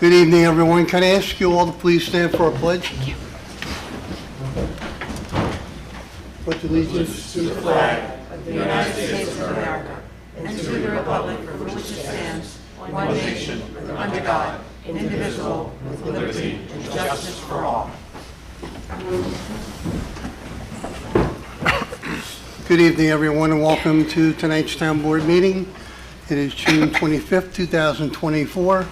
Good evening, everyone. Can I ask you all to please stand for a pledge? Thank you. Pledge allegiance to the flag of the United States of America and to the republic for which it stands, one nation, under God, indivisible, with liberty and justice for all. Good evening, everyone, and welcome to tonight's town board meeting. It is June 25th, 2024.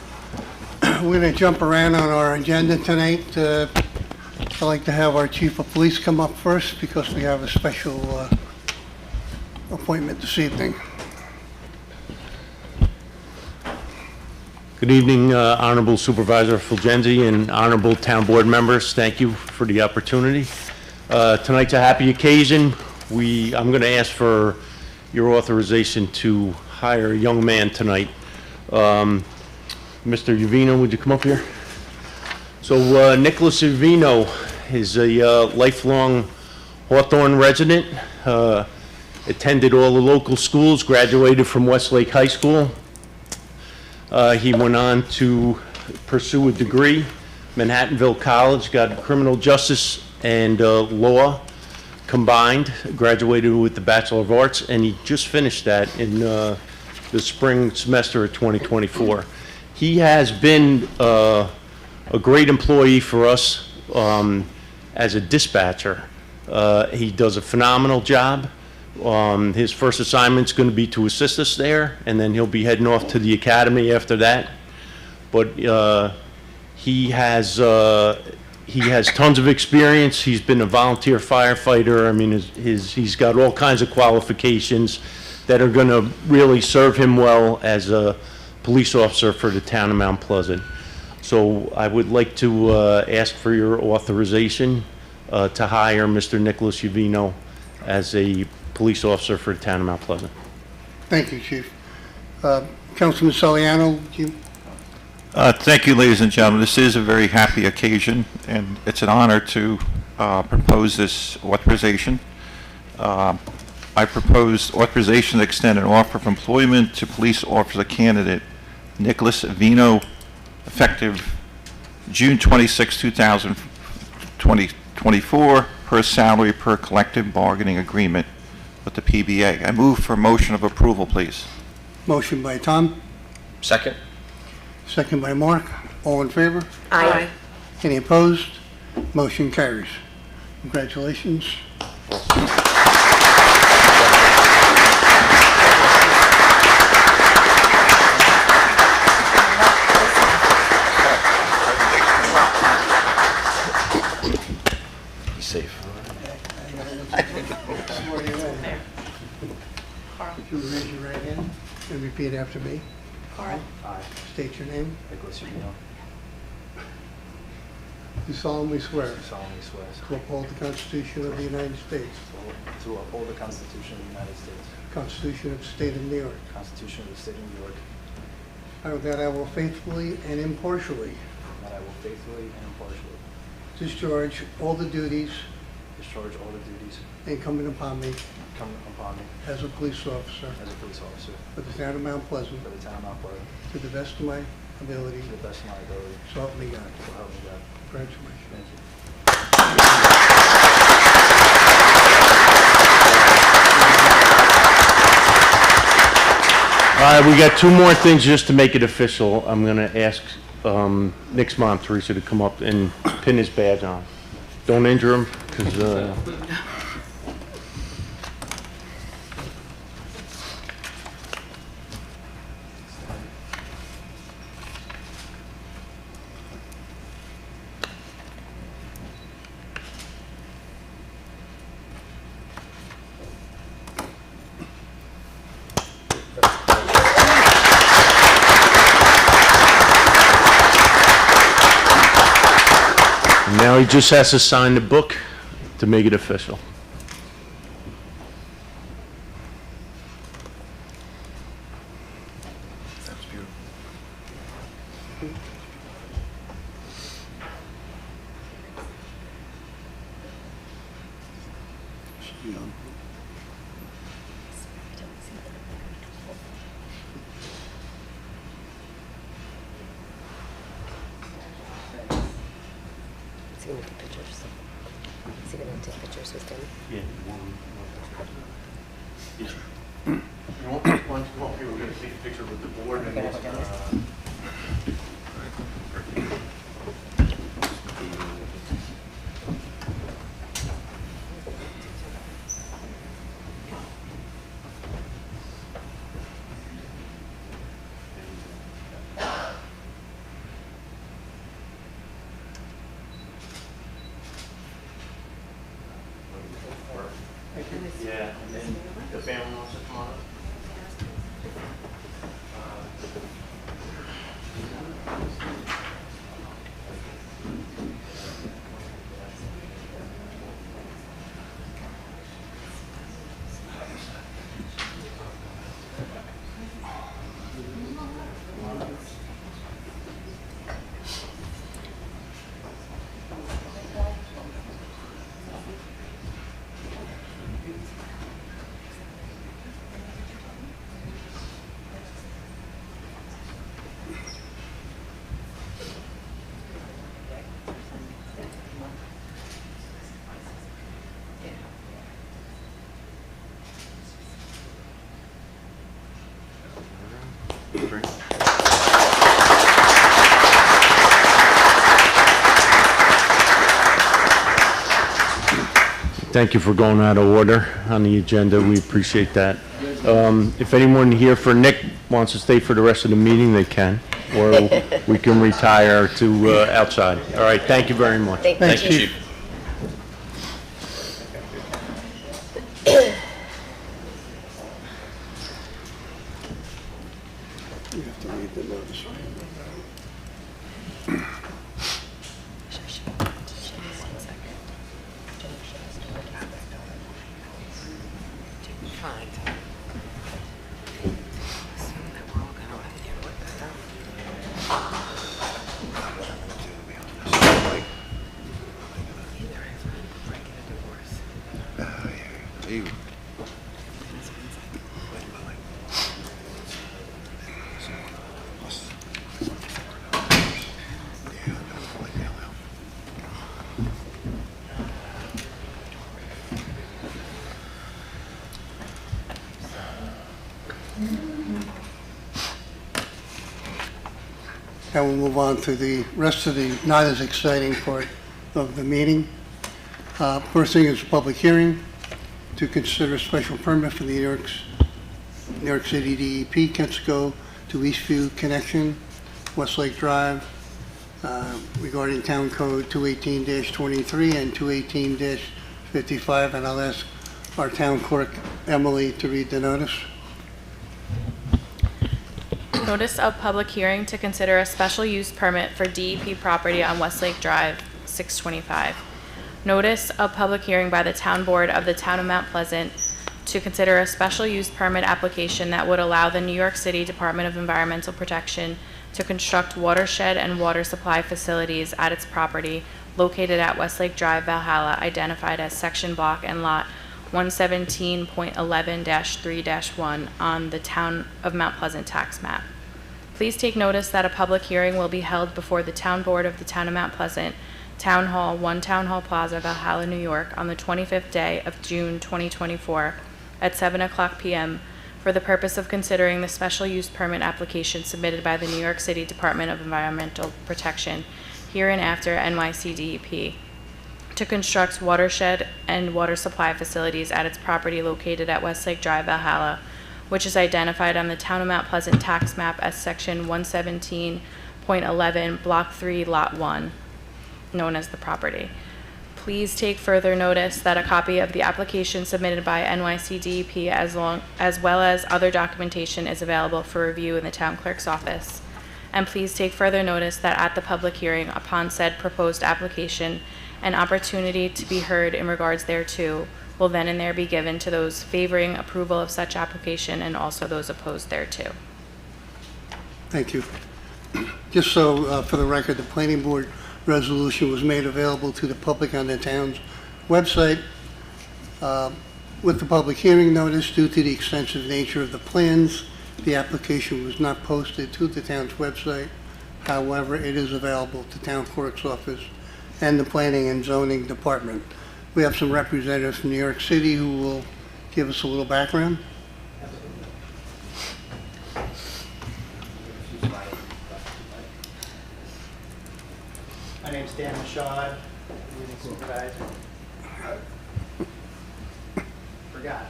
We're going to jump around on our agenda tonight. I'd like to have our chief of police come up first because we have a special appointment this evening. Good evening, Honorable Supervisor Fulgenzi and Honorable Town Board members. Thank you for the opportunity. Tonight's a happy occasion. I'm going to ask for your authorization to hire a young man tonight. Mr. Uvino, would you come up here? So Nicholas Uvino is a lifelong Hawthorne resident, attended all the local schools, graduated from Westlake High School. He went on to pursue a degree, Manhattanville College, got criminal justice and law combined, graduated with the Bachelor of Arts, and he just finished that in the spring semester of 2024. He has been a great employee for us as a dispatcher. He does a phenomenal job. His first assignment's going to be to assist us there, and then he'll be heading off to the academy after that. But he has tons of experience. He's been a volunteer firefighter. I mean, he's got all kinds of qualifications that are going to really serve him well as a police officer for the town of Mount Pleasant. So I would like to ask for your authorization to hire Mr. Nicholas Uvino as a police officer for the town of Mount Pleasant. Thank you, Chief. Councilman Soliano, you? Thank you, ladies and gentlemen. This is a very happy occasion, and it's an honor to propose this authorization. I propose authorization to extend an offer of employment to police officer candidate Nicholas Uvino, effective June 26, 2024, per salary per collective bargaining agreement with the PBA. I move for a motion of approval, please. Motion by Tom, Second. second by Mark. All in favor? Aye. Any opposed? Motion carries. Congratulations. Be safe. If you would raise your right hand and repeat after me. Carl. State your name. Nicholas Uvino. You solemnly swear Solemnly swear to uphold the Constitution of the United States, to uphold the Constitution of the United States, Constitution of the State of New York, Constitution of the State of New York, that I will faithfully and impartially and that I will faithfully and impartially discharge all the duties discharge all the duties incumbent upon me incumbent upon me as a police officer as a police officer for the town of Mount Pleasant for the town of Mount Pleasant to the best of my ability, to the best of my ability, so help me God. so help me God. Congratulations. Thank you. All right, we got two more things just to make it official. I'm going to ask Nick's mom, Teresa, to come up and pin his badge on. Don't injure him, because... Now he just has to sign the book to make it official. That's beautiful. gonna take pictures. Is he gonna take pictures with them? Yeah. Why don't you come up here, we're going to take a picture with the board and yeah, and then the family wants to come on up. Thank you for going out of order on the agenda. We appreciate that. If anyone here for Nick wants to stay for the rest of the meeting, they can, or we can retire to outside. All right, thank you very much. Thank Thanks, you. Chief. You have to read the notice. Now we'll move on to the rest of the not as exciting part of the meeting. First thing is a public hearing to consider a special permit for the New York City DEP Kensico to Eastview Connection, Westlake Drive, regarding Town Code 218-23 and 218-55, and I'll ask our town clerk, Emily, to read the notice. Notice of public hearing to consider a special use permit for DEP property on Westlake Drive, 625. Notice of public hearing by the Town Board of the Town of Mount Pleasant to consider a special use permit application that would allow the New York City Department of Environmental Protection to construct watershed and water supply facilities at its property located at Westlake Drive, Valhalla, identified as section block and lot 117.11-3-1 on the Town of Mount Pleasant tax map. Please take notice that a public hearing will be held before the Town Board of the Town of Mount Pleasant, Town Hall, 1 Town Hall Plaza, Valhalla, New York, on the 25th day of June 2024 at 7:00 p.m. for the purpose of considering the special use permit application submitted by the New York City Department of Environmental Protection, hereinafter NYCDEP, to construct watershed and water supply facilities at its property located at Westlake Drive, Valhalla, which is identified on the Town of Mount Pleasant tax map as section 117.11, block 3, lot 1, known as the property. Please take further notice that a copy of the application submitted by NYCDEP as well as other documentation is available for review in the town clerk's office. And please take further notice that at the public hearing upon said proposed application, an opportunity to be heard in regards thereto will then and there be given to those favoring approval of such application and also those opposed thereto. Thank you. Just so, for the record, the planning board resolution was made available to the public on the town's website. With the public hearing notice, due to the extensive nature of the plans, the application was not posted to the town's website. However, it is available at the town clerk's office and the Planning and Zoning Department. We have some representatives from New York City who will give us a little background. My name's Dan Mashad, Leading Supervisor. Forgot.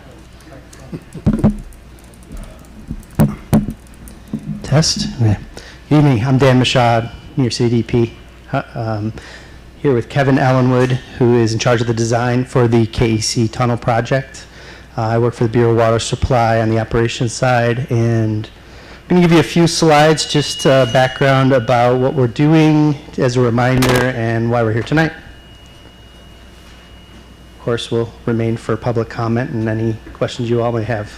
Test. Yeah. Evening, I'm Dan Mashad, New York City DP. Here with Kevin Ellenwood, who is in charge of the design for the KEC tunnel project. I work for the Bureau of Water Supply on the operations side, and I'm going to give you a few slides, just background about what we're doing as a reminder and why we're here tonight. Of course, we'll remain for public comment and any questions you all may have.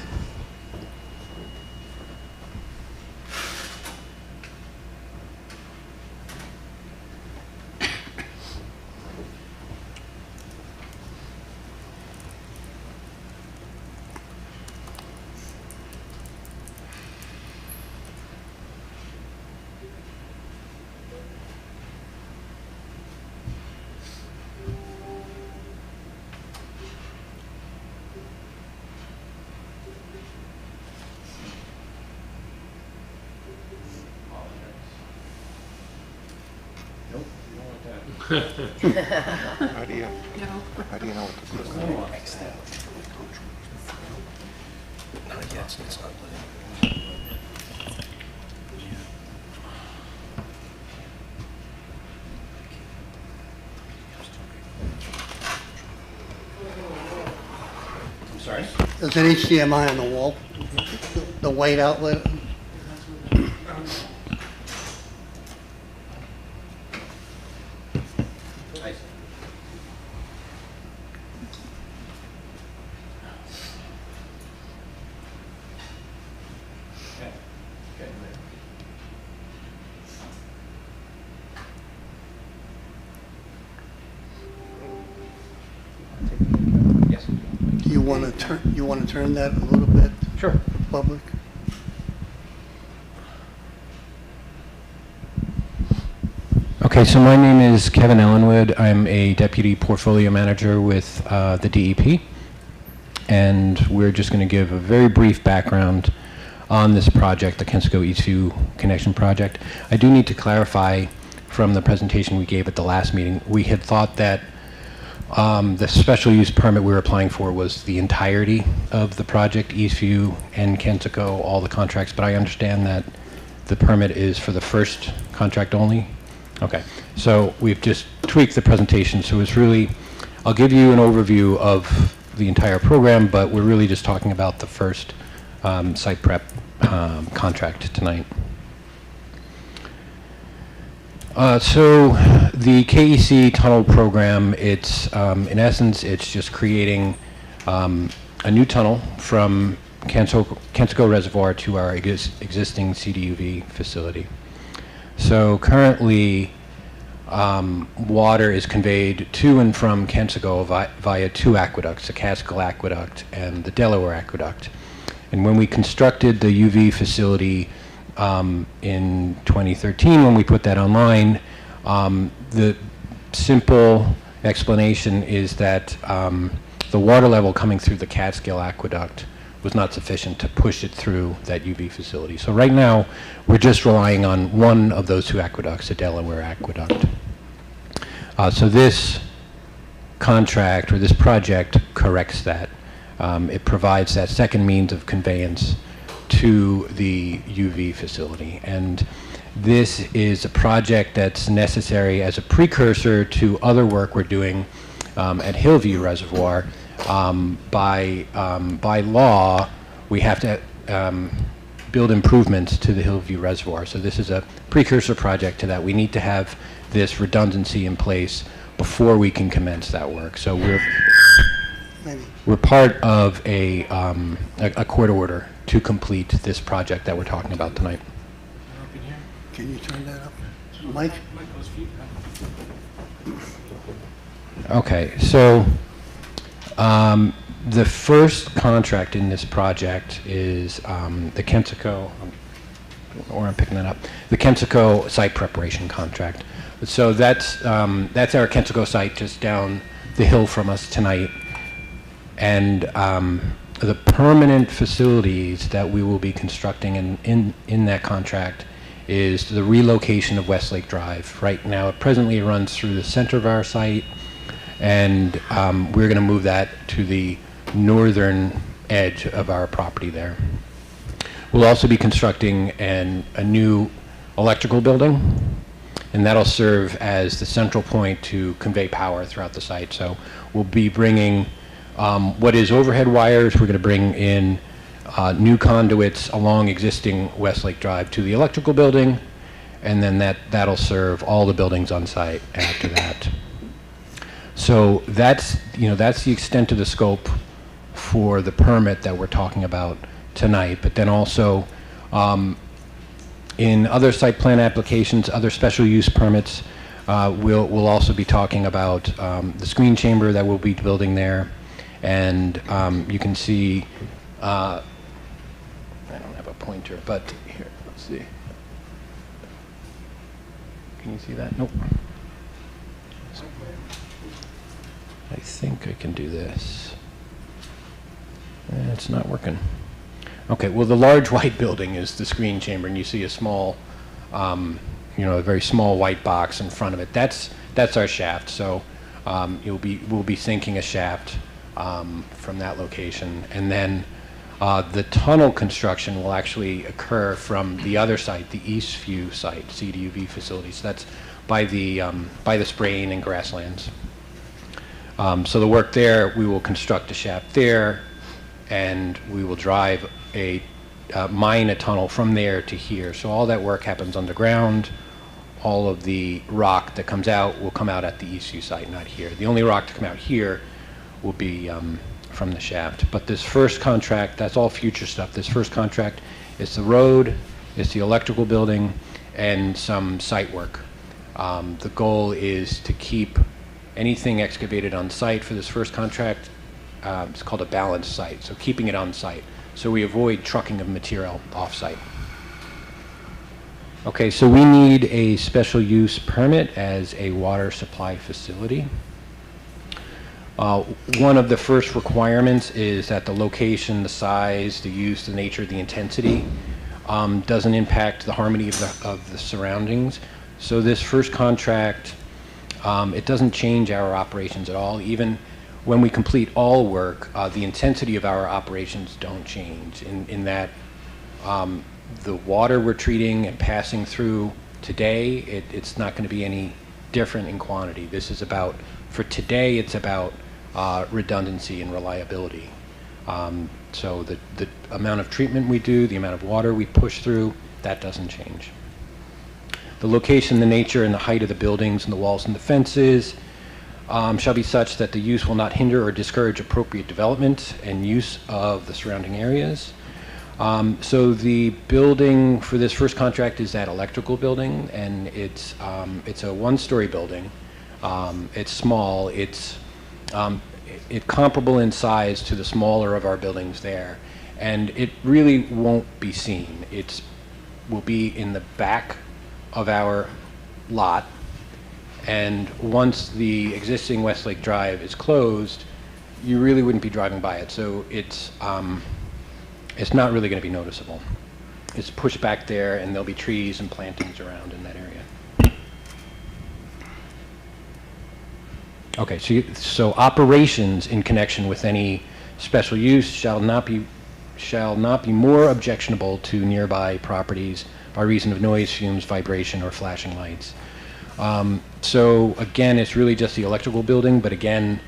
How do you know what to put? There's an HDMI on the wall, the white outlet. You want to turn that a little bit? Sure. Public? Okay, so my name is Kevin Ellenwood. I'm a Deputy Portfolio Manager with the DEP, and we're just going to give a very brief background on this project, the Kensico Eastview Connection Project. I do need to clarify from the presentation we gave at the last meeting, we had thought that the special use permit we were applying for was the entirety of the project, Eastview and Kensico, all the contracts, but I understand that the permit is for the first contract only. Okay, so we've just tweaked the presentation, so it's really, I'll give you an overview of the entire program, but we're really just talking about the first site prep contract tonight. So the KEC tunnel program, it's in essence, it's just creating a new tunnel from Kensico Reservoir to our existing CDUV facility. So currently, water is conveyed to and from Kensico via two aqueducts, the Catskill Aqueduct and the Delaware Aqueduct. And when we constructed the UV facility in 2013, when we put that online, the simple explanation is that the water level coming through the Catskill Aqueduct was not sufficient to push it through that UV facility. So right now, we're just relying on one of those two aqueducts, the Delaware Aqueduct. So this contract, or this project, corrects that. It provides that second means of conveyance to the UV facility. And this is a project that's necessary as a precursor to other work we're doing at Hillview Reservoir. By law, we have to build improvements to the Hillview Reservoir. So this is a precursor project to that. We need to have this redundancy in place before we can commence that work. So we're part of a court order to complete this project that we're talking about tonight. Can you turn that up? Mike? Okay, so the first contract in this project is the Kensico, or I'm picking that up, the Kensico site preparation contract. So that's our Kensico site just down the hill from us tonight. And the permanent facilities that we will be constructing in that contract is the relocation of Westlake Drive. Right now, presently it runs through the center of our site, and we're going to move that to the northern edge of our property there. We'll also be constructing a new electrical building, and that'll serve as the central point to convey power throughout the site. So we'll be bringing what is overhead wires. We're going to bring in new conduits along existing Westlake Drive to the electrical building, and then that'll serve all the buildings on site after that. So that's the extent of the scope for the permit that we're talking about tonight. But then also in other site plan applications, other special use permits, we'll also be talking about the screen chamber that we'll be building there. And you can see, I don't have a pointer, but here, let's see. Can you see that? Nope. I think I can do this. It's not working. Okay, well, the large white building is the screen chamber, and you see a small, a very small white box in front of it. That's our shaft. So we'll be sinking a shaft from that location, and then the tunnel construction will actually occur from the other site, the Eastview site, CDUV facility. So that's by the spraying and grasslands. So the work there, we will construct a shaft there, and we will drive mine a tunnel from there to here. So all that work happens underground. All of the rock that comes out will come out at the Eastview site, not here. The only rock to come out here will be from the shaft. But this first contract, that's all future stuff. This first contract is the road, it's the electrical building, and some site work. The goal is to keep anything excavated on site for this first contract. It's called a balanced site, so keeping it on site. So we avoid trucking of material off site. Okay, so we need a special use permit as a water supply facility. One of the first requirements is that the location, the size, the use, the nature, the intensity doesn't impact the harmony of the surroundings. So this first contract, it doesn't change our operations at all. Even when we complete all work, the intensity of our operations don't change in that the water we're treating and passing through today, it's not going to be any different in quantity. This is about, for today, it's about redundancy and reliability. So the amount of treatment we do, the amount of water we push through, that doesn't change. The location, the nature, and the height of the buildings and the walls and the fences shall be such that the use will not hinder or discourage appropriate development and use of the surrounding areas. So the building for this first contract is that electrical building, and it's a one-story building. It's small. It's comparable in size to the smaller of our buildings there, and it really won't be seen. It will be in the back of our lot, and once the existing Westlake Drive is closed, you really wouldn't be driving by it. So it's not really going to be noticeable. It's pushed back there, and there'll be trees and plantings around in that area. Okay, so operations in connection with any special use shall not be more objectionable to nearby properties by reason of noise, fumes, vibration, or flashing lights. So again, it's really just the electrical building, but again,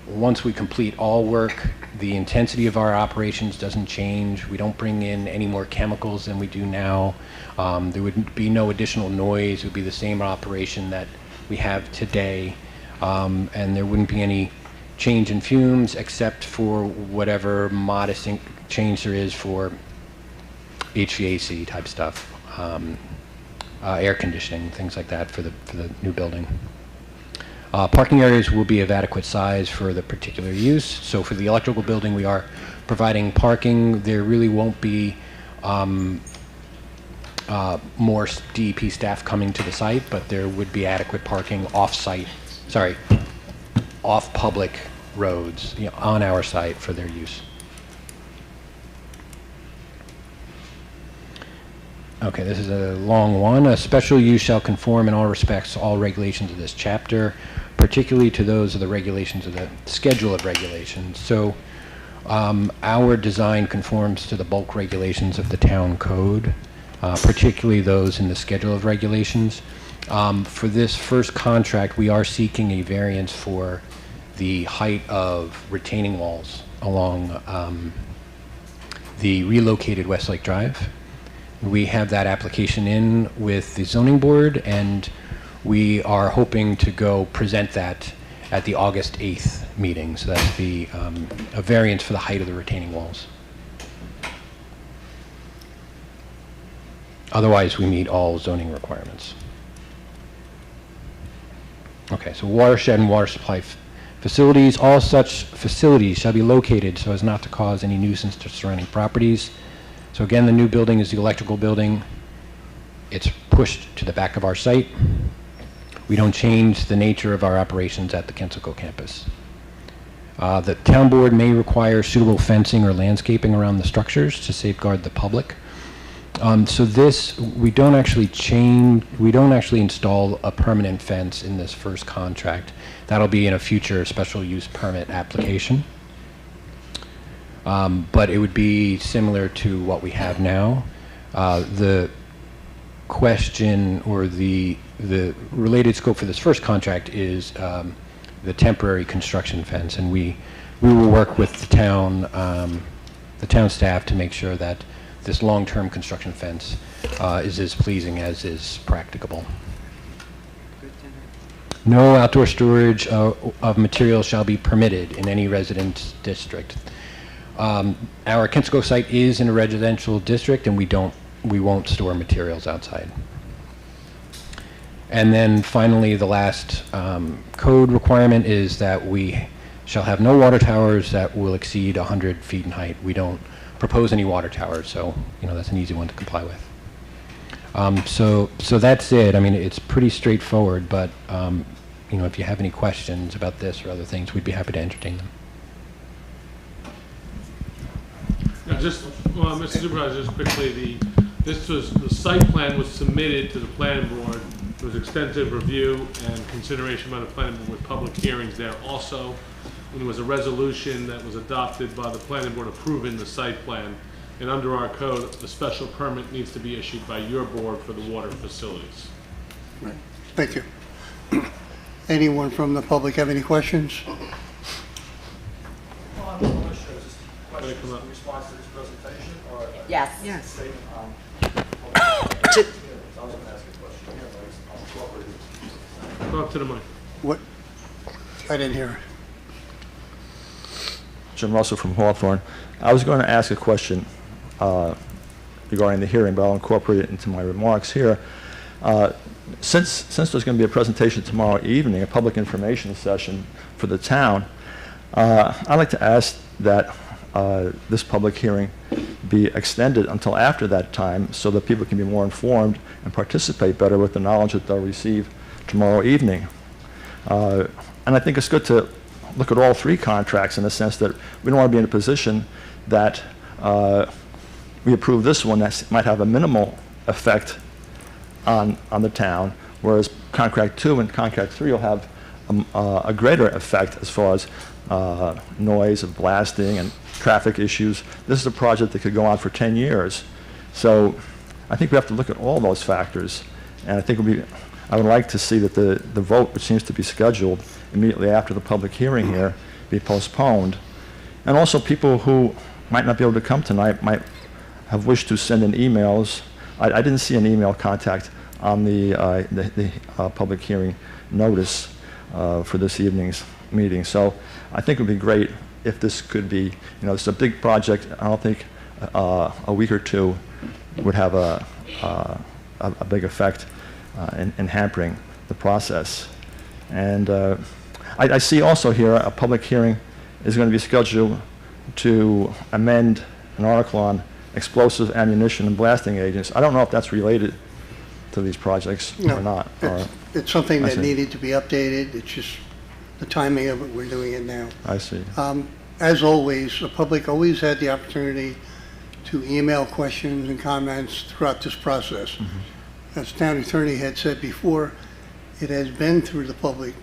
once we complete all work, the intensity of our operations doesn't change. We don't bring in any more chemicals than we do now. There would be no additional noise. It would be the same operation that we have today. And there wouldn't be any change in fumes except for whatever modest change there is for HVAC type stuff, air conditioning, things like that for the new building. Parking areas will be of adequate size for the particular use. So for the electrical building, we are providing parking. There really won't be more DEP staff coming to the site, but there would be adequate parking off-site, off public roads, on our site for their use. Okay, this is a long one. A special use shall conform in all respects to all regulations of this chapter, particularly to those of the regulations of the schedule of regulations. So our design conforms to the bulk regulations of the town code, particularly those in the schedule of regulations. For this first contract, we are seeking a variance for the height of retaining walls along the relocated Westlake Drive. We have that application in with the zoning board, and we are hoping to go present that at the August 8th meeting. So that's the a variance for the height of the retaining walls. Otherwise, we meet all zoning requirements. Okay, so watershed and water supply facilities. All such facilities shall be located so as not to cause any nuisance to surrounding properties. So again, the new building is the electrical building. It's pushed to the back of our site. We don't change the nature of our operations at the Kensico campus. The town board may require suitable fencing or landscaping around the structures to safeguard the public. So this, we don't actually install a permanent fence in this first contract. That'll be in a future special use permit application. But it would be similar to what we have now. The question or the related scope for this first contract is the temporary construction fence, and we will work with the town staff to make sure that this long-term construction fence is as pleasing as is practicable. No outdoor storage of materials shall be permitted in any residence district. Our Kensico site is in a residential district, and we won't store materials outside. And then finally, the last code requirement is that we shall have no water towers that will exceed 100 feet in height. We don't propose any water towers, so that's an easy one to comply with. So that's it. I mean, it's pretty straightforward, but if you have any questions about this or other things, we'd be happy to entertain them. Now, Mr. Supervisor, just quickly, the site plan was submitted to the planning board. There was extensive review and consideration by the planning board with public hearings there also. And there was a resolution that was adopted by the planning board approving the site plan. And under our code, the special permit needs to be issued by your board for the water facilities. Right. Thank you. Anyone from the public have any questions? Response to this presentation, or? Yes. I was going to ask a question here, but I'm cooperating. Go up to the mic. What? I didn't hear. Jim Russell from Hawthorne. I was going to ask a question regarding the hearing, but I'll incorporate it into my remarks here. Since there's going to be a presentation tomorrow evening, a public information session for the town, I'd like to ask that this public hearing be extended until after that time so that people can be more informed and participate better with the knowledge that they'll receive tomorrow evening. And I think it's good to look at all three contracts in the sense that we don't want to be in a position that we approve this one that might have a minimal effect on the town, whereas contract 2 and contract 3 will have a greater effect as far as noise and blasting and traffic issues. This is a project that could go on for 10 years. So I think we have to look at all those factors. And I think I would like to see that the vote, which seems to be scheduled immediately after the public hearing here, be postponed. And also people who might not be able to come tonight might have wished to send in emails. I didn't see an email contact on the public hearing notice for this evening's meeting. So I think it would be great if this could be, it's a big project. I don't think a week or two would have a big effect in hampering the process. And I see also here a public hearing is going to be scheduled to amend an article on explosive ammunition and blasting agents. I don't know if that's related to these projects No, or not. or- It's something I that see. needed to be updated. It's just the timing of it, we're doing it now. I see. As always, the public always had the opportunity to email questions and comments throughout this process. As town attorney had said before, it has been through the public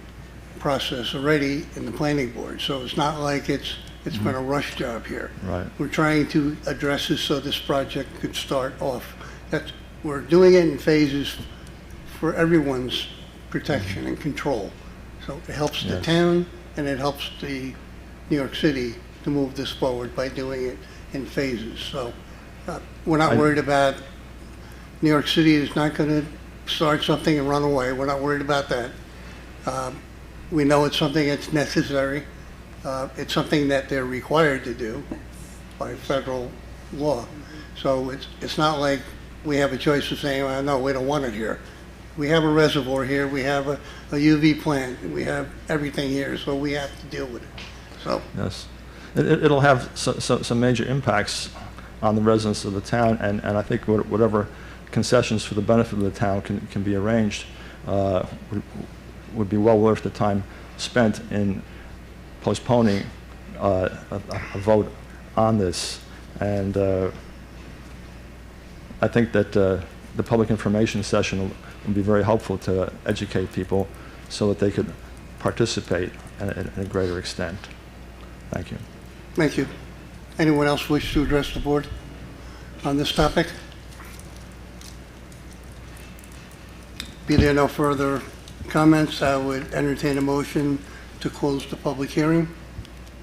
process already in the planning board, so it's not like it's been a rush job here. Right. We're trying to address this so this project could start off. We're doing it in phases for everyone's protection and control. So it helps the Yes. town and it helps the New York City to move this forward by doing it in phases. So we're not worried about, New York City is not going to start something and run away. We're not worried about that. We know it's something that's necessary. It's something that they're required to do by federal law. So it's not like we have a choice of saying, well, no, we don't want it here. We have a reservoir here, we have a UV plant, we have everything here, so we have to deal with it. So, Yes. It'll have some major impacts on the residents of the town, and I think whatever concessions for the benefit of the town can be arranged would be well worth the time spent in postponing a vote on this. And I think that the public information session will be very helpful to educate people so that they could participate in a greater extent. Thank you. thank you. Anyone else wish to address the board on this topic? Be there no further comments, I would entertain a motion to close the public hearing.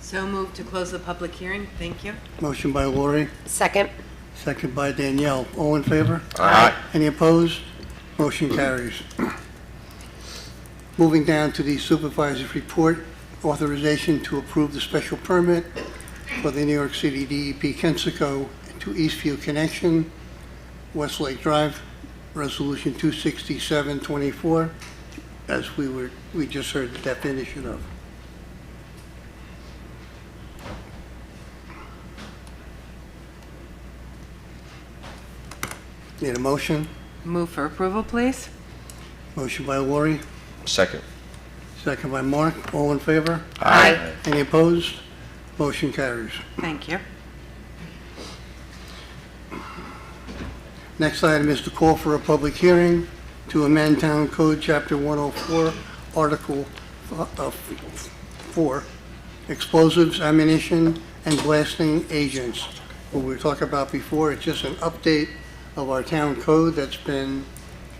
So moved to close the public hearing. Thank you. Motion by Lori, Second. second by Danielle. All in favor? Aye. Any opposed? Motion carries. Moving down to the supervisor's report, authorization to approve the special permit for the New York City DEP Kensico to Eastview Connection, Westlake Drive, Resolution 26724, as we just heard the definition of. Need a motion? Move for approval, please. Motion by Lori, Second. second by Mark. All in favor? Aye. Any opposed? Motion carries. Thank you. Next item is to call for a public hearing to amend Town Code Chapter 104, Article 4, Explosives, Ammunition, and Blasting Agents. What we talked about before, it's just an update of our town code that's been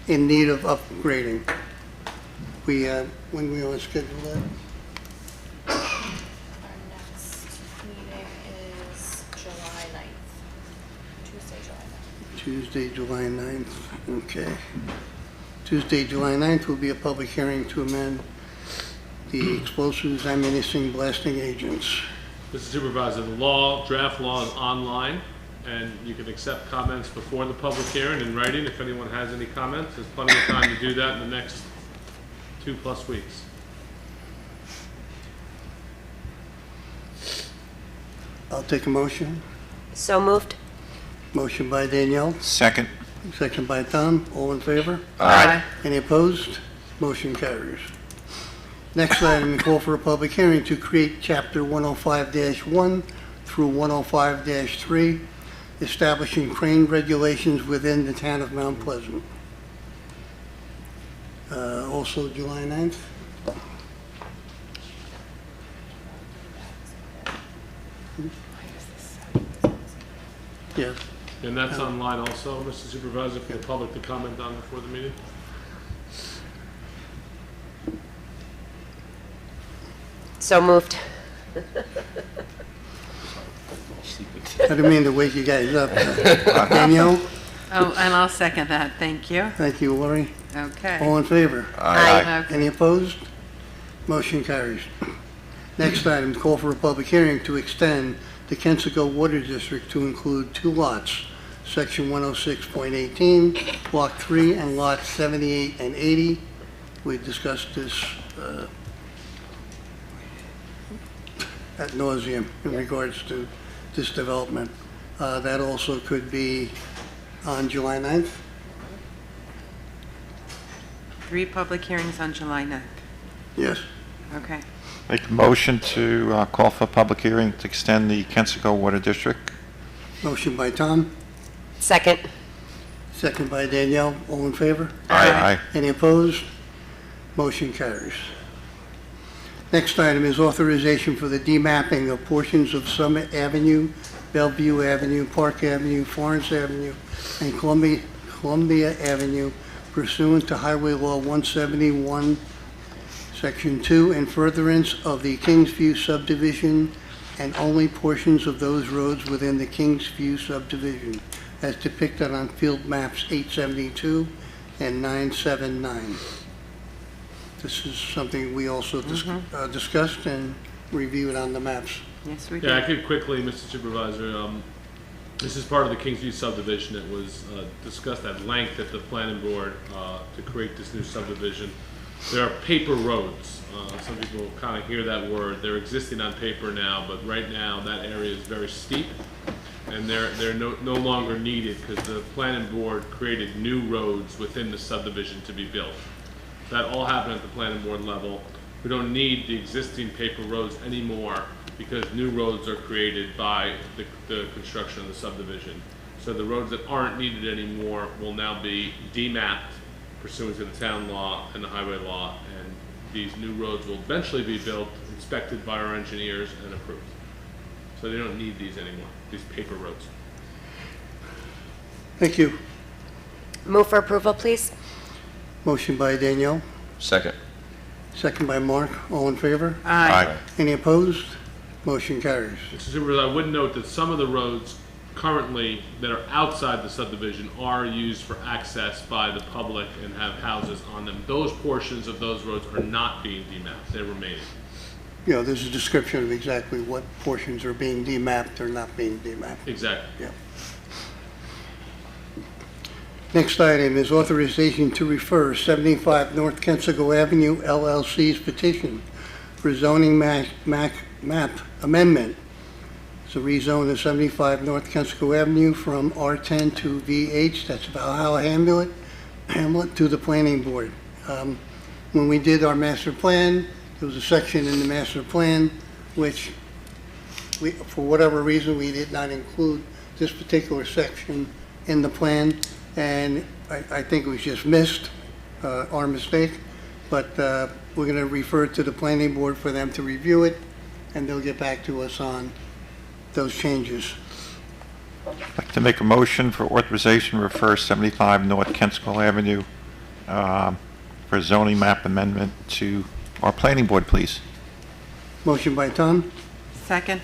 in need of upgrading. When we want to schedule that? Our next meeting is July 9th, Tuesday, July 9th. Tuesday, July 9th, okay. Tuesday, July 9th will be a public hearing to amend the explosives, ammunition, blasting agents. Mr. Supervisor, the draft law is online, and you can accept comments before the public hearing in writing if anyone has any comments. There's plenty of time to do that in the next 2+ weeks. I'll take a motion. So moved. Motion by Danielle, Second. second by Tom. All in favor? Aye. Any opposed? Motion carries. Next item, call for a public hearing to create Chapter 105-1 through 105-3, establishing crane regulations within the town of Mount Pleasant. Also July 9th? Yes. And that's online also, Mr. Supervisor, for the public to comment on before the meeting? So moved. I didn't mean to wake you guys up. Danielle? Oh, and I'll second that. Thank you. Thank you, Lori. Okay. All in favor? Aye. Okay. Any opposed? Motion carries. Next item, call for a public hearing to extend the Kensico Water District to include 2 lots, Section 106.18, Block 3, and Lots 78 and 80. We discussed this ad nauseum in regards to this development. That also could be on July 9th. 3 public hearings on July 9th. Yes. Okay. Make a motion to call for a public hearing to extend the Kensico Water District. Motion by Tom, Second. second by Danielle. All in favor? Aye. Any opposed? Motion carries. Next item is authorization for the demapping of portions of Summit Avenue, Bellevue Avenue, Park Avenue, Florence Avenue, and Columbia Avenue pursuant to Highway Law 171, Section 2, in furtherance of the Kingsview subdivision and only portions of those roads within the Kingsview subdivision, as depicted on field maps 872 and 979. This is something we also discussed and reviewed on the maps. Yes, we Yeah, I did. could quickly, Mr. Supervisor, this is part of the Kingsview subdivision that was discussed at length at the planning board to create this new subdivision. There are paper roads. Some people kind of hear that word. They're existing on paper now, but right now that area is very steep, and they're no longer needed because the planning board created new roads within the subdivision to be built. That all happened at the planning board level. We don't need the existing paper roads anymore because new roads are created by the construction of the subdivision. So the roads that aren't needed anymore will now be demapped pursuant to the town law and the highway law, and these new roads will eventually be built, inspected by our engineers, and approved. So they don't need these anymore, these paper roads. Thank you. Move for approval, please. Motion by Danielle, Second. second by Mark. All in favor? Aye. Any opposed? Motion carries. Mr. Supervisor, I would note that some of the roads currently that are outside the subdivision are used for access by the public and have houses on them. Those portions of those roads are not being demapped, they're remaining. You know, there's a description of exactly what portions are being demapped or not being demapped. Exactly. Yeah. Next item is authorization to refer 75 North Kensico Avenue LLC's petition for zoning map amendment. So rezone of 75 North Kensico Avenue from R10 to VH, that's Valhalla Hamlet, to the planning board. When we did our master plan, there was a section in the master plan which, for whatever reason, we did not include this particular section in the plan, and I think it was just missed, our mistake, but we're going to refer it to the planning board for them to review it, and they'll get back to us on those changes. I'd like to make a motion for authorization to refer 75 North Kensico Avenue for zoning map amendment to our planning board, please. Motion by Tom, Second.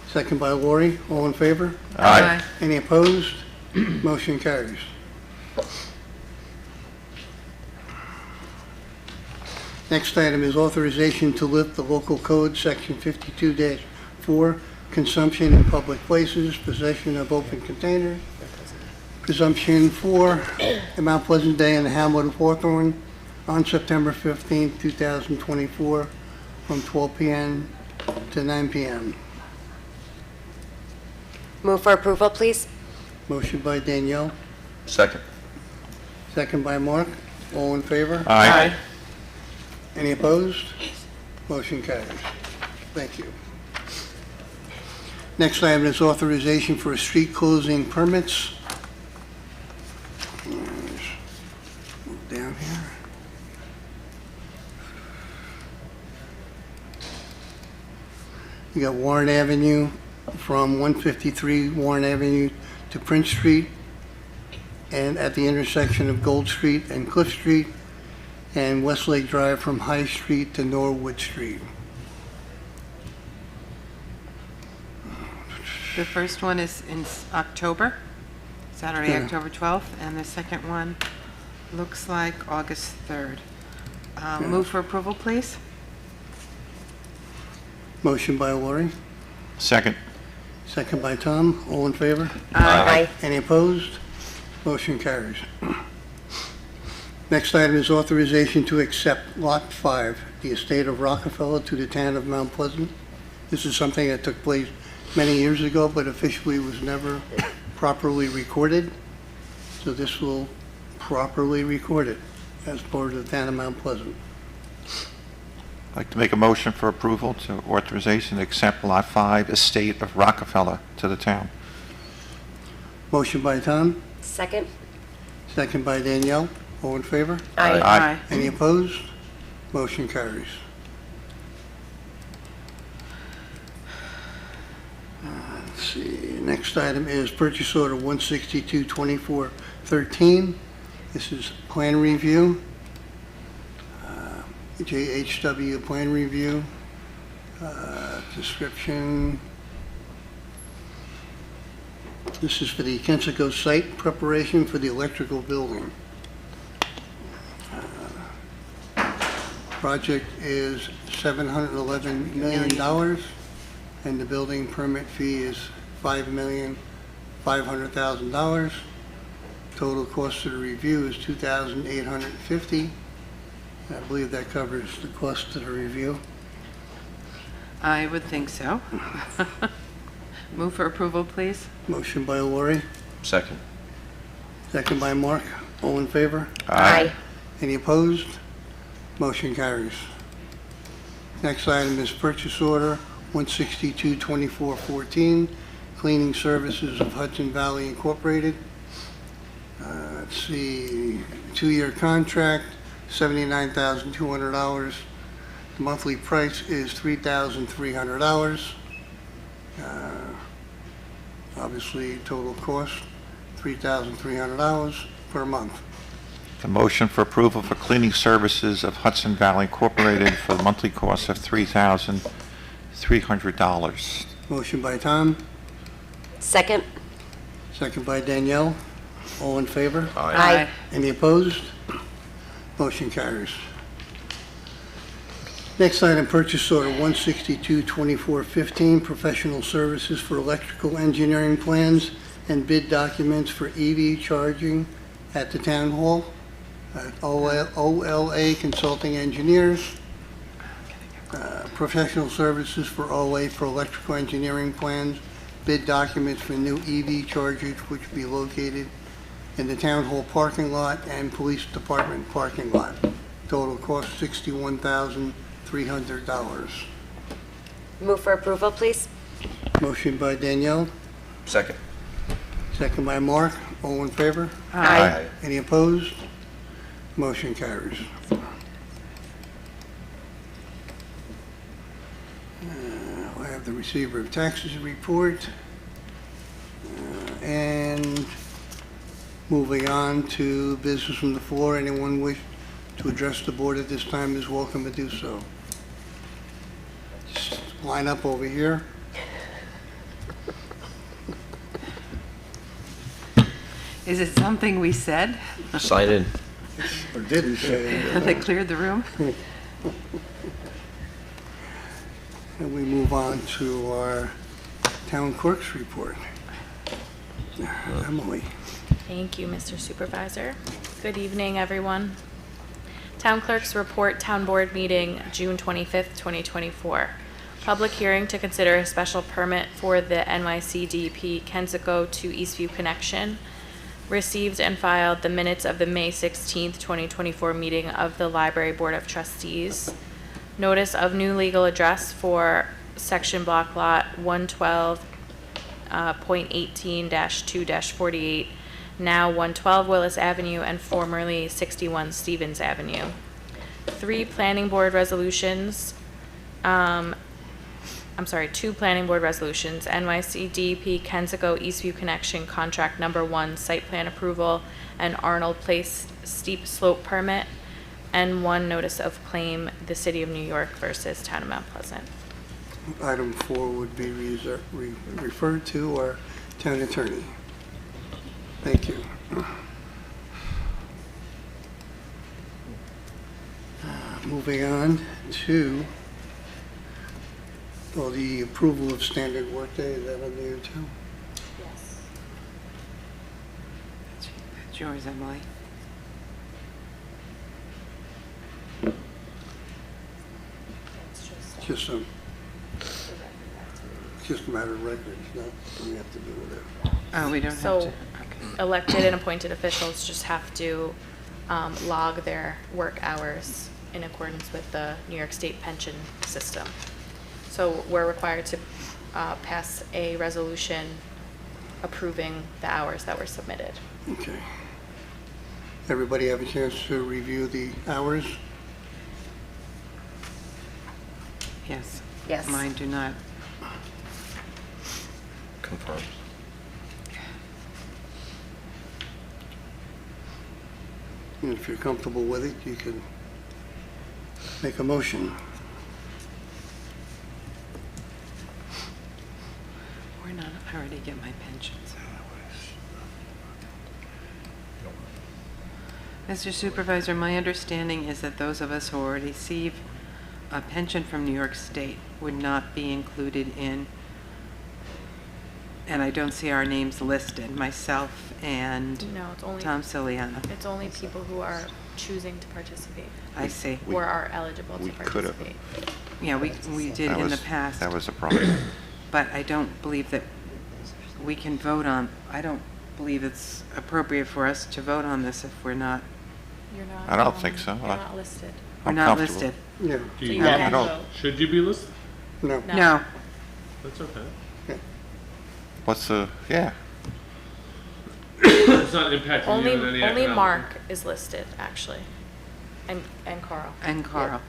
second by Lori. All in favor? Aye. Any opposed? Motion carries. Next item is authorization to lift the local code, section 52-4, consumption in public places, possession of open containers, presumption for the Mount Pleasant Day in the Hamlet of Hawthorne on September 15, 2024, from 12 p.m. to 9 p.m. Move for approval, please. Motion by Danielle, Second. second by Mark. All in favor? Aye. Any opposed? Motion carries. Thank you. Next item is authorization for street closing permits. Move down here. You got Warren Avenue from 153 Warren Avenue to Prince Street, and at the intersection of Gold Street and Cliff Street, and Westlake Drive from High Street to Norwood Street. The first one is in October, Saturday, Yeah. October 12th, and the second one looks like August 3rd. Move for approval, please. Motion by Lori, Second. second by Tom. All in favor? Aye. Any opposed? Motion carries. Next item is authorization to accept Lot 5, the estate of Rockefeller, to the town of Mount Pleasant. This is something that took place many years ago, but officially was never properly recorded. So this will properly record it as part of the town of Mount Pleasant. I'd like to make a motion for approval to authorization to accept Lot 5 Estate of Rockefeller to the town. Motion by Tom, Second? second by Danielle. All in favor? Aye. Any opposed? Motion carries. Let's see, next item is purchase order 162-2413. This is plan review. JHW plan review. Description. This is for the Kensico site preparation for the electrical building. Project is $711 million, and the building permit fee is $5,500,000. Total cost of the review is $2,850. I believe that covers the cost of the review. I would think so. Move for approval, please. Motion by Lori, Second. second by Mark. All in favor? Aye. Any opposed? Motion carries. Next item is purchase order 162-2414, cleaning services of Hudson Valley Incorporated. Let's see, 2-year contract, $79,200. The monthly price is $3,300. Obviously, total cost, $3,300 per month. The motion for approval for cleaning services of Hudson Valley Incorporated for the monthly cost of $3,300. Motion by Tom, Second? second by Danielle. All in favor? Aye. Any opposed? Motion carries. Next item, purchase order 162-2415, professional services for electrical engineering plans and bid documents for EV charging at the town hall. OLA Consulting Engineers. Professional services for OLA for electrical engineering plans, bid documents for new EV chargers which will be located in the town hall parking lot and police department parking lot. Total cost $61,300. Move for approval, please? Motion by Danielle, Second. second by Mark. All in favor? Aye. Any opposed? Motion carries. I have the receiver of taxes report. And moving on to business from the floor. Anyone wish to address the board at this time is welcome to do so. Just line up over here. Is it something we said Cited. Or didn't say. that cleared the room? And we move on to our town clerk's report. Emily. Thank you, Mr. Supervisor. Good evening, everyone. Town Clerk's Report, Town Board Meeting, June 25th, 2024. Public hearing to consider a special permit for the NYCDP Kensico to Eastview connection. Received and filed the minutes of the May 16th, 2024 meeting of the Library Board of Trustees. Notice of new legal address for Section Block Lot 112.18-2-48, now 112 Willis Avenue and formerly 61 Stevens Avenue. 2 planning board resolutions, NYCDP Kensico Eastview Connection Contract Number 1 Site Plan Approval and Arnold Place Steep Slope Permit, and 1 notice of claim, the City of New York versus Town of Mount Pleasant. Item 4 would be referred to our town attorney. Thank you. Moving on to, well, the approval of standard workday, is that on there too? It's yours, Emily. Just some. just a matter of records, no? We have to do with it. Oh, we don't have to. So Okay. elected and appointed officials just have to log their work hours in accordance with the New York State pension system. So we're required to pass a resolution approving the hours that were submitted. Okay. Everybody have a chance to review the hours? Yes. Yes. Mine do not. Confirmed. And if you're comfortable with it, you can make a motion. We're not, I already get my pensions. Mr. Supervisor, my understanding is that those of us who already receive a pension from New York State would not be included in, and I don't see our names listed, myself and No, it's only, Tom Ciliano. it's only people who are choosing to participate I see. or are eligible we to could've. participate. Yeah, we did That in the was- past, That was a problem. but I don't believe that we can vote on, I don't believe it's appropriate for us to vote on this if we're not, You're not. I don't think so. You're not listed. we're I'm not comfortable. listed. Yeah, Do So you you Okay. can't No. vote. Should you be listed? no. No. No, That's okay. What's the, yeah, It's not impacting Only, you in any only economic- Mark is listed, actually, and Carl. and Carl.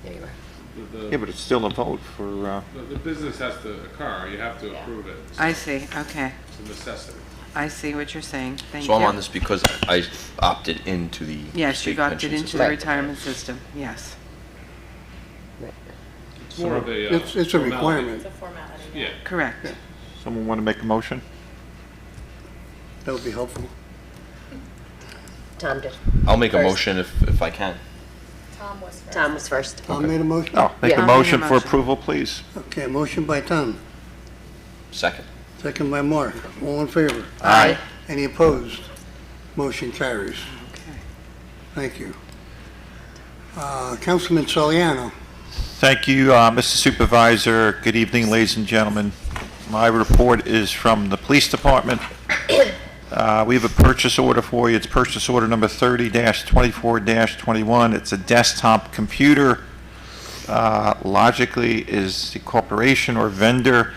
There you are. The- yeah, but it's still a vote for, The business has to occur, you have to Yeah. approve it. I see, okay. It's a necessity. I see what you're saying. Thank you. So I'm on this because I opted into the Yes, you state opted pension into system. the Right. retirement system, yes. It's more of a. It's a formality. requirement. It's a formality. Yeah. Correct. someone want to make a motion? That would be helpful. Tom did. I'll make a First. motion if I can. Tom was first. Tom was first. Tom made a motion? Oh, make Yeah. a I'll make a motion for motion. approval, please. Okay, motion by Tom, Second. second by Mark. All in favor? Aye. Any opposed? Motion carries. Okay. Thank you. Councilman Soliano. Thank you, Mr. Supervisor. Good evening, ladies and gentlemen. My report is from the Police Department. We have a purchase order for you. It's purchase order number 30-24-21. It's a desktop computer. Logically is the corporation or vendor.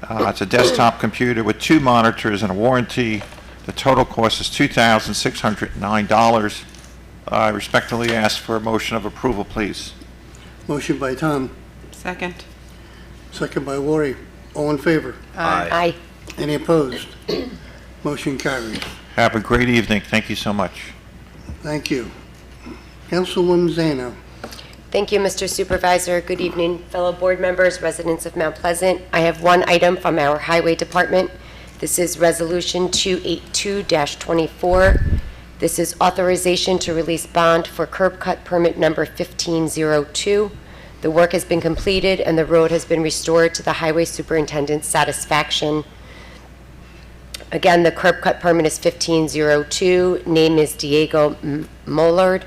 It's a desktop computer with 2 monitors and a warranty. The total cost is $2,609. I respectfully ask for a motion of approval, please. Motion by Tom, Second. second by Lori. All in favor? Aye. Any opposed? Motion carries. Have a great evening. Thank you so much. Thank you. Councilwoman Zano. Thank you, Mr. Supervisor. Good evening, fellow board members, residents of Mount Pleasant. I have one item from our Highway Department. This is Resolution 282-24. This is authorization to release bond for curb cut permit number 1502. The work has been completed and the road has been restored to the highway superintendent's satisfaction. Again, the curb cut permit is 1502. Name is Diego Mollard.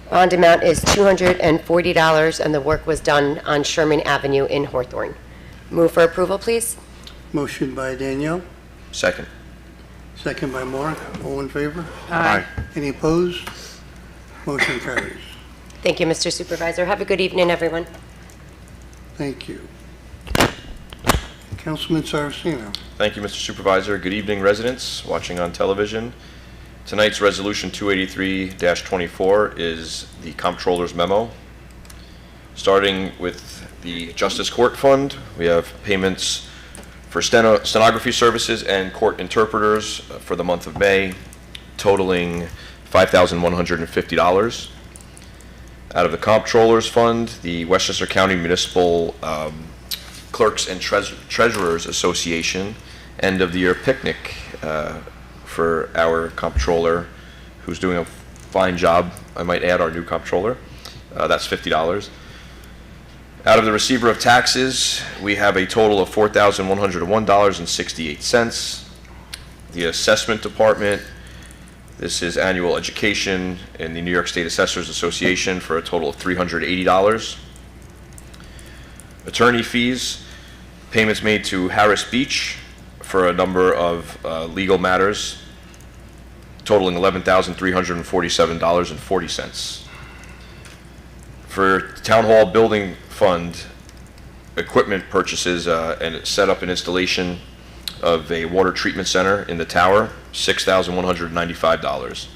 Bond amount is $240, and the work was done on Sherman Avenue in Hawthorne. Move for approval, please. Motion by Danielle, Second. second by Mark. All in favor? Aye. Any opposed? Motion carries. Thank you, Mr. Supervisor. Have a good evening, everyone. Thank you. Councilman Saraceno. Thank you, Mr. Supervisor. Good evening, residents watching on television. Tonight's Resolution 283-24 is the Comptroller's memo. Starting with the Justice Court Fund, we have payments for stenography services and court interpreters for the month of May, totaling $5,150. Out of the Comptroller's Fund, the Westchester County Municipal Clerks and Treasurers Association end-of-the-year picnic for our comptroller, who's doing a fine job, I might add, our new comptroller. That's $50. Out of the receiver of taxes, we have a total of $4,101.68. The assessment department, this is annual education in the New York State Assessors Association for a total of $380. Attorney fees, Payments made to Harris Beach for a number of legal matters totaling $11,347.40. For Town Hall Building Fund, equipment purchases and setup and installation of a water treatment center in the tower, $6,195.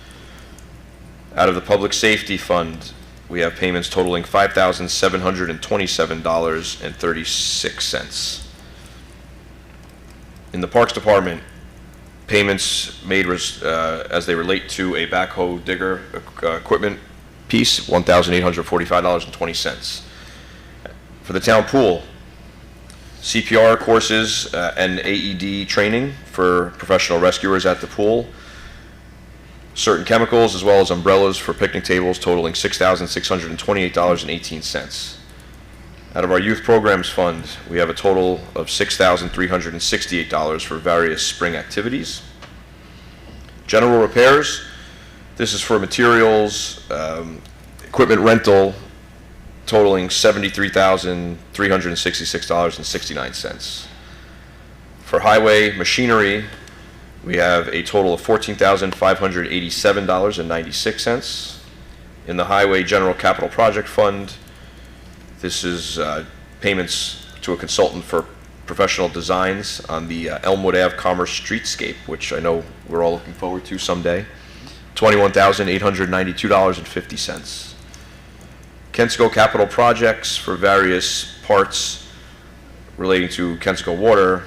Out of the Public Safety Fund, we have payments totaling $5,727.36. In the Parks Department, payments made as they relate to a backhoe digger equipment piece, $1,845.20. For the town pool, CPR courses and AED training for professional rescuers at the pool, certain chemicals as well as umbrellas for picnic tables totaling $6,628.18. Out of our youth programs fund, we have a total of $6,368 for various spring activities. General repairs, this is for materials, equipment rental totaling $73,366.69. For highway machinery, we have a total of $14,587.96. In the Highway General Capital Project Fund, this is payments to a consultant for professional designs on the Elmwood Ave Commerce Streetscape, which I know we're all looking forward to someday, $21,892.50. Kensico Capital Projects for various parts relating to Kensico Water,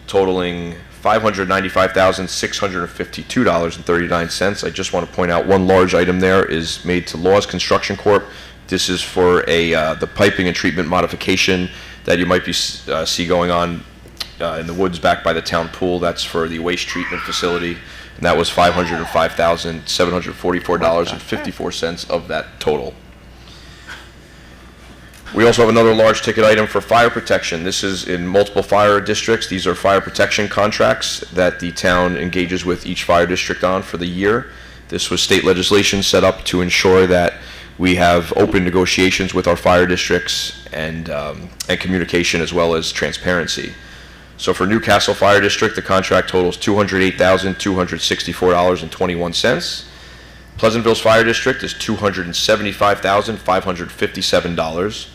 totaling $595,652.39. I just want to point out one large item there is made to Laws Construction Corp. This is for the piping and treatment modification that you might see going on in the woods back by the town pool. That's for the waste treatment facility, and that was $505,744.54 of that total. We also have another large ticket item for fire protection. This is in multiple fire districts. These are fire protection contracts that the town engages with each fire district on for the year. This was state legislation set up to ensure that we have open negotiations with our fire districts and communication as well as transparency. So for Newcastle Fire District, the contract totals $208,264.21. Pleasantville's Fire District is $275,557.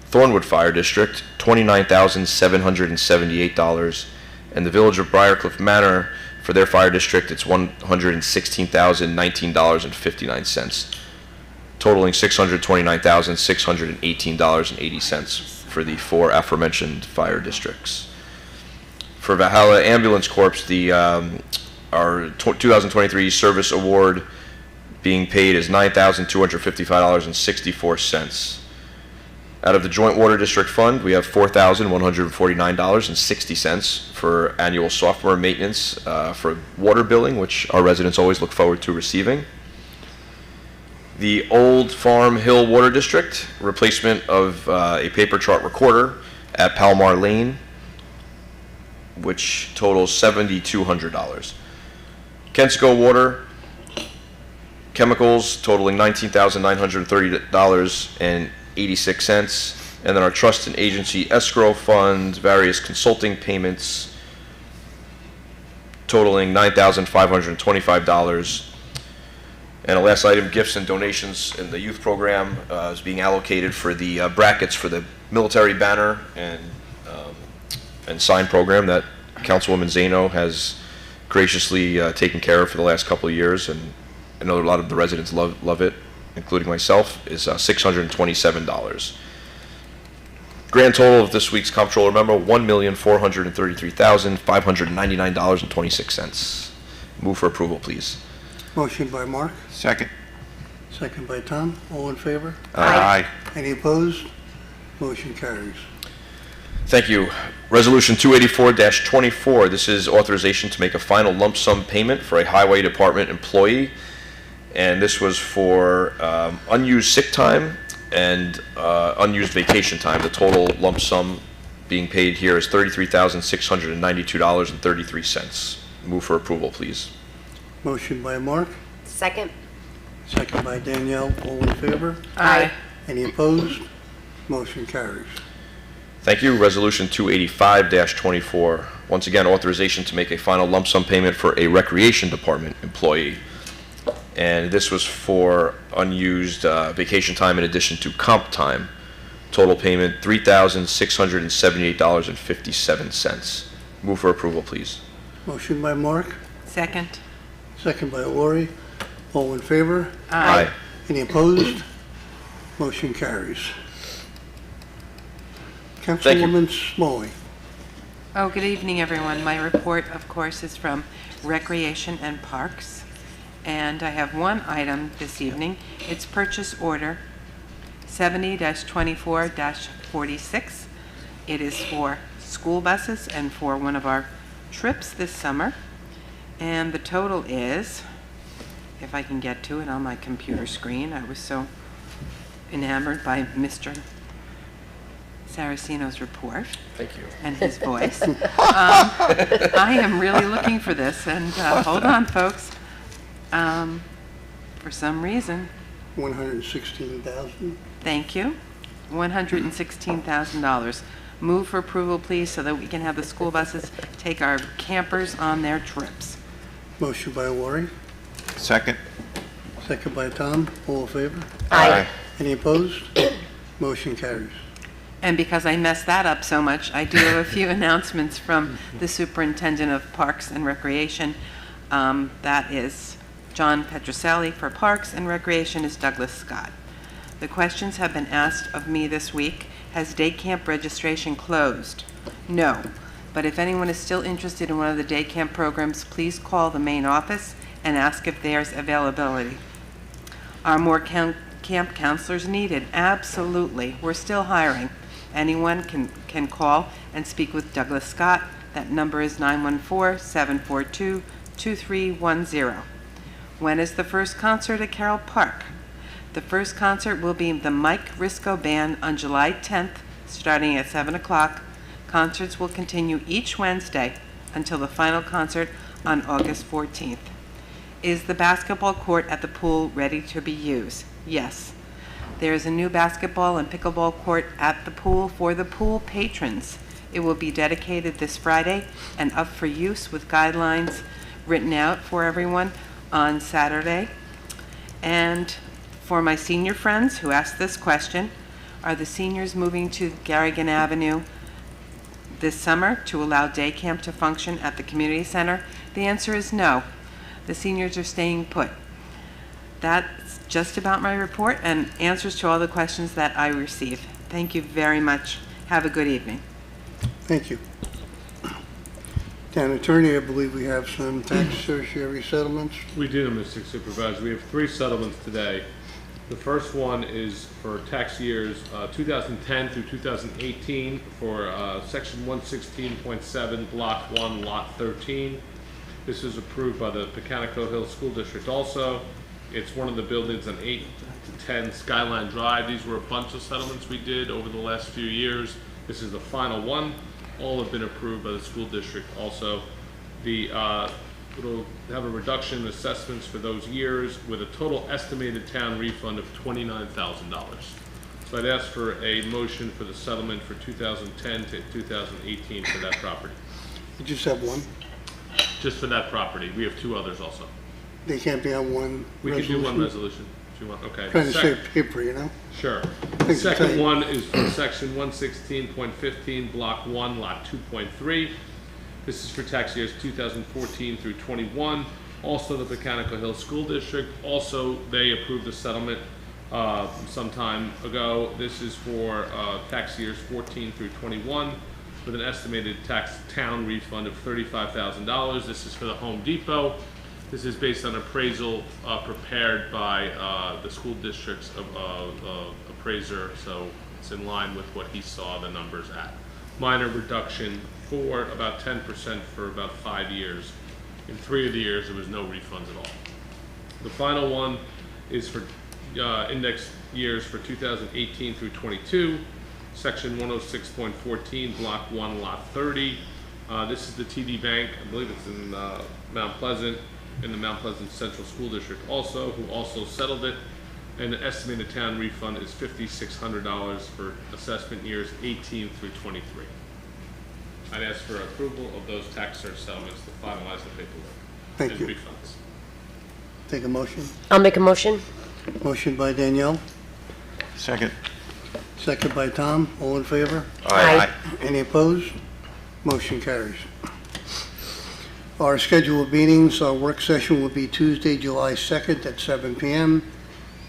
Thornwood Fire District, $29,778. And the Village of Briarcliff Manor, for their fire district, it's $116,019.59, totaling $629,618.80 for the four aforementioned fire districts. For Valhalla Ambulance Corps, our 2023 service award being paid is $9,255.64. Out of the Joint Water District Fund, we have $4,149.60 for annual software maintenance for water billing, which our residents always look forward to receiving. The Old Farm Hill Water District, replacement of a paper chart recorder at Palmar Lane, which totals $7,200. Kensico Water, chemicals totaling $19,930.86, and then our trust and agency escrow fund, various consulting payments totaling $9,525. And the last item, gifts and donations in the youth program is being allocated for the brackets for the military banner and sign program that Councilwoman Zano has graciously taken care of for the last couple of years, and I know a lot of the residents love it, including myself, is $627. Grand total of this week's comptroller memo, $1,433,599.26. Move for approval, please. Motion by Mark, Second. second by Tom. All in favor? Aye. Any opposed? Motion carries. Thank you. Resolution 284-24, this is authorization to make a final lump sum payment for a highway department employee, and this was for unused sick time and unused vacation time. The total lump sum being paid here is $33,692.33. Move for approval, please. Motion by Mark, Second? second by Danielle. All in favor? Aye. Any opposed? Motion carries. Thank you. Resolution 285-24. Once again, authorization to make a final lump sum payment for a Recreation Department employee. And this was for unused vacation time in addition to comp time. Total payment, $3,678.57. Move for approval, please. Motion by Mark, Second. second by Lori. All in favor? Aye. Any opposed? Motion carries. Thank you. Councilwoman Smalley. Oh, good evening, everyone. My report, of course, is from Recreation and Parks. And I have one item this evening. It's purchase order 70-24-46. It is for school buses and for one of our trips this summer. And the total is, if I can get to it on my computer screen, I was so enamored by Mr. Saraceno's report. Thank you. And his voice. I am really looking for this, and hold on, folks. For some reason, 116,000. thank you, $116,000. Move for approval, please, so that we can have the school buses take our campers on their trips. Motion by Lori, Second. second by Tom. All in favor? Aye. Any opposed? Motion carries. And because I messed that up so much, I do have a few announcements from the Superintendent of Parks and Recreation. That is John Petroselli. For Parks and Recreation is Douglas Scott. The questions have been asked of me this week. Has day camp registration closed? No. But if anyone is still interested in one of the day camp programs, please call the main office and ask if there's availability. Are more camp counselors needed? Absolutely. We're still hiring. Anyone can call and speak with Douglas Scott. That number is 914-742-2310. When is the first concert at Carroll Park? The first concert will be the Mike Risco Band on July 10th, starting at 7 o'clock. Concerts will continue each Wednesday until the final concert on August 14th. Is the basketball court at the pool ready to be used? Yes. There is a new basketball and pickleball court at the pool for the pool patrons. It will be dedicated this Friday and up for use with guidelines written out for everyone on Saturday. And for my senior friends who asked this question, are the seniors moving to Garrigan Avenue this summer to allow day camp to function at the community center? The answer is no. The seniors are staying put. That's just about my report and answers to all the questions that I received. Thank you very much. Have a good evening. Thank you. Town Attorney, I believe we have some tax tertiary settlements. We do, Mr. Supervisor. We have 3 settlements today. The first one is for tax years 2010 through 2018 for Section 116.7, Block 1, Lot 13. This is approved by the Pecanico Hill School District also. It's one of the buildings on 8 to 10 Skyline Drive. These were a bunch of settlements we did over the last few years. This is the final one. All have been approved by the school district also. It'll have a reduction in assessments for those years with a total estimated town refund of $29,000. So I'd ask for a motion for the settlement for 2010 to 2018 for that property. You just have one. Just for that property. We have 2 others also. They can't be on one We can resolution. do one resolution if you want. Okay. Trying to save paper, you know? Sure. Thanks for Second saying. one is for Section 116.15, Block 1, Lot 2.3. This is for tax years 2014 through 21. Also, the Pecanico Hill School District, also they approved the settlement some time ago. This is for tax years 14 through 21 with an estimated town refund of $35,000. This is for the Home Depot. This is based on appraisal prepared by the school district's appraiser, so it's in line with what he saw the numbers at. Minor reduction for about 10% for about 5 years. In 3 of the years, there was no refunds at all. The final one is for index years for 2018 through 22, Section 106.14, Block 1, Lot 30. This is the TD Bank, I believe it's in Mount Pleasant, in the Mount Pleasant Central School District also, who also settled it. and the estimated town refund is $5,600 for assessment years 18 through 23. I'd ask for approval of those tax search settlements to finalize the paperwork. Thank and you. refunds. Take a motion. I'll make a motion. Motion by Danielle, Second. second by Tom. All in favor? Aye. Any opposed? Motion carries. Our scheduled meetings, our work session will be Tuesday, July 2nd at 7 p.m.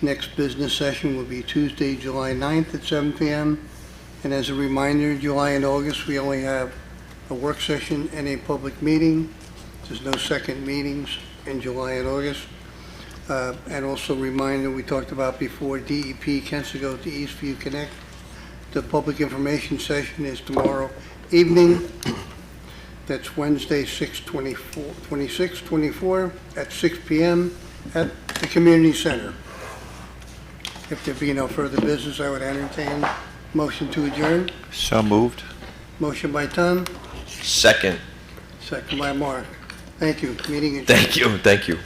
Next business session will be Tuesday, July 9th at 7 p.m. And as a reminder, July and August, we only have a work session and a public meeting. There's no second meetings in July and August. And also reminder, we talked about before, DEP Kensico to Eastview Connect. The public information session is tomorrow evening. That's Wednesday, 26/24 at 6 p.m. at the community center. If there be no further business, I would entertain motion to adjourn. So moved. Motion by Tom, Second. second by Mark. Thank you. Meeting adjourned. Thank you.